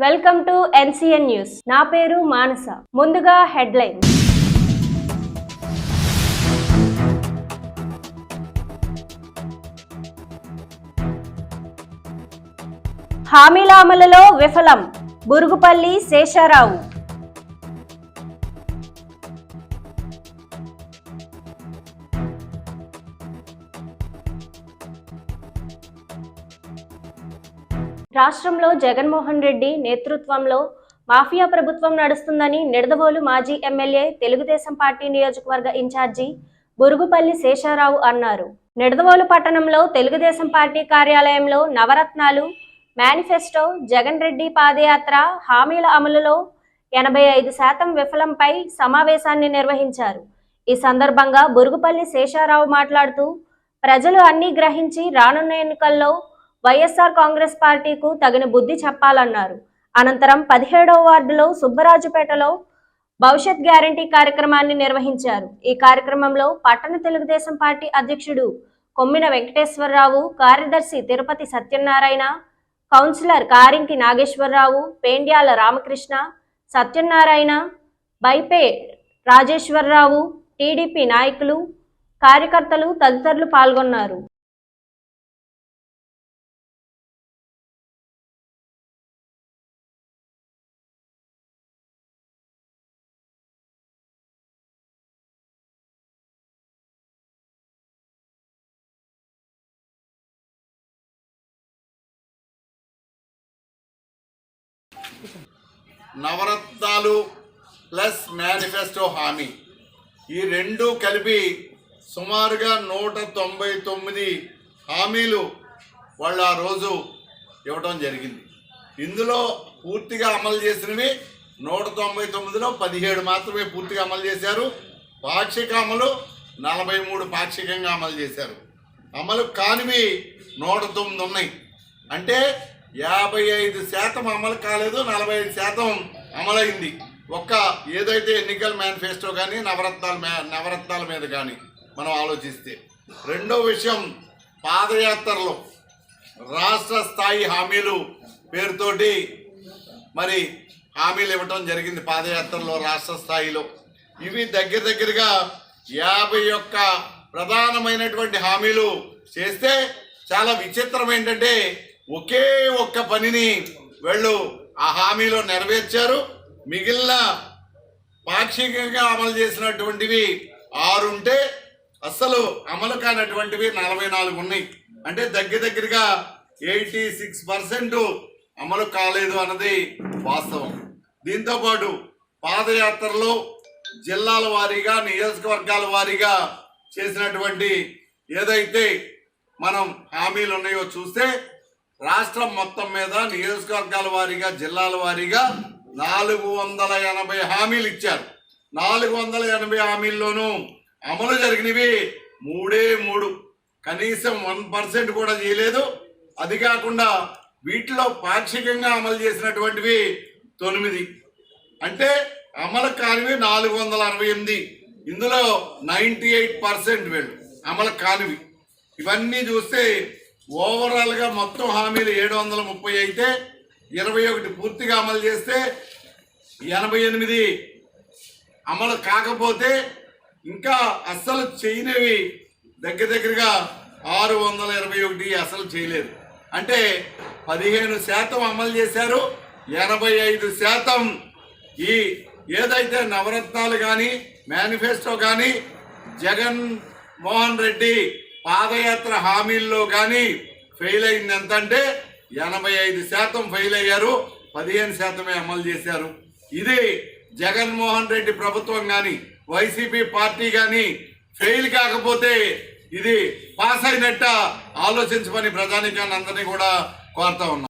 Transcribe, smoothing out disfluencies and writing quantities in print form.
Welcome to NCN news. నా పేరు మానస. ముందుగా హెడ్లైన్. హామీల అమలులో విఫలం, బురుగుపల్లి శేషారావు. రాష్ట్రంలో జగన్మోహన్ రెడ్డి నేతృత్వంలో మాఫియా ప్రభుత్వం నడుస్తుందని నిడదవోలు మాజీ ఎమ్మెల్యే తెలుగుదేశం పార్టీ నియోజకవర్గ ఇన్ఛార్జి బురుగుపల్లి శేషారావు అన్నారు. నిడదవోలు పట్టణంలో తెలుగుదేశం పార్టీ కార్యాలయంలో నవరత్నాలు మేనిఫెస్టో, జగన్ రెడ్డి పాదయాత్ర హామీల అమలులో 85% విఫలంపై సమావేశాన్ని నిర్వహించారు. ఈ సందర్భంగా బురుగుపల్లి శేషారావు మాట్లాడుతూ, ప్రజలు అన్నీ గ్రహించి రానున్న ఎన్నికల్లో వైఎస్ఆర్ కాంగ్రెస్ పార్టీకు తగిన బుద్ధి చెప్పాలన్నారు. అనంతరం 17వ వార్డులో సుబ్బరాజుపేటలో భవిష్యత్ గ్యారంటీ కార్యక్రమాన్ని నిర్వహించారు. ఈ కార్యక్రమంలో పట్టణ తెలుగుదేశం పార్టీ అధ్యక్షుడు కొమ్మిన వెంకటేశ్వరరావు, కార్యదర్శి తిరుపతి సత్యనారాయణ, కౌన్సిలర్ కారింకి నాగేశ్వరరావు, పేండ్యాల రామకృష్ణ, సత్యనారాయణ, బైపే రాజేశ్వరరావు, టీడీపీ నాయకులు, కార్యకర్తలు తదితరులు పాల్గొన్నారు. నవరత్నాలు ప్లస్ మేనిఫెస్టో హామీ, ఈ రెండు కలిపి సుమారుగా 199 హామీలు వాళ్ళు ఆ రోజు ఇవ్వడం జరిగింది. ఇందులో పూర్తిగా అమలు చేసినవి 199లో 17 మాత్రమే పూర్తిగా అమలు చేశారు. పాక్షిక అమలు 43 పాక్షికంగా అమలు చేశారు. అమలు కానివి 109 ఉన్నాయి. అంటే 55% అమలు కాలేదు, 45% అమలైంది. ఒక్క ఏదైతే ఎన్నికల మేనిఫెస్టో కానీ నవరత్నాల మీద కానీ మనం ఆలోచిస్తే. రెండో విషయం, పాదయాత్రలో రాష్ట్ర స్థాయి హామీలు పేరుతోటి మరి హామీలు ఇవ్వటం జరిగింది. పాదయాత్రలో రాష్ట్ర స్థాయిలో ఇవి దగ్గరగా 51 ప్రధానమైనటువంటి హామీలు చేస్తే, చాలా విచిత్రం ఏంటంటే ఒకే ఒక్క పనిని వీళ్ళు ఆ హామీలో నెరవేర్చారు. మిగిలిన పాక్షికంగా అమలు చేసినటువంటివి 6 ఉంటే అస్సలు అమలు కానటువంటివి 44 ఉన్నాయి. అంటే దగ్గరగా 86% అమలు కాలేదు అన్నది వాస్తవం. దీంతోపాటు పాదయాత్రలో జిల్లాల వారీగా, నియోజకవర్గాల వారీగా చేసినటువంటి ఏదైతే మనం హామీలు ఉన్నాయో చూస్తే, రాష్ట్రం మొత్తం మీద నియోజకవర్గాల వారీగా, జిల్లాల వారీగా 480 హామీలు ఇచ్చారు. 480 హామీల్లోనూ అమలు జరిగినవి 3 కనీసం 1% కూడా చేయలేదు. అది కాకుండా వీటిలో పాక్షికంగా అమలు చేసినటువంటివి 9. అంటే అమలు కానివి 468. ఇందులో 98% వీళ్ళు అమలు కానివి. ఇవన్నీ చూస్తే ఓవరాల్గా మొత్తం హామీలు 730 అయితే 21 పూర్తిగా అమలు చేస్తే 88 అమలు కాకపోతే, ఇంకా అస్సలు చేయనివి దగ్గరగా 621 అసలు చేయలేదు. అంటే 15% అమలు చేశారు. 85% ఈ ఏదైతే నవరత్నాలు కానీ మేనిఫెస్టో కానీ జగన్ మోహన్ రెడ్డి పాదయాత్ర హామీల్లో కానీ ఫెయిల్ అయింది. ఎంత అంటే 85% ఫెయిల్ అయ్యారు, 15% అమలు చేశారు. ఇది జగన్మోహన్ రెడ్డి ప్రభుత్వం కానీ వైసీపీ పార్టీ కానీ ఫెయిల్ కాకపోతే ఇది పాస్ అయినట్ట ఆలోచించమని ప్రజానికాన్ని అందరినీ కూడా కోరుతా ఉన్నాం.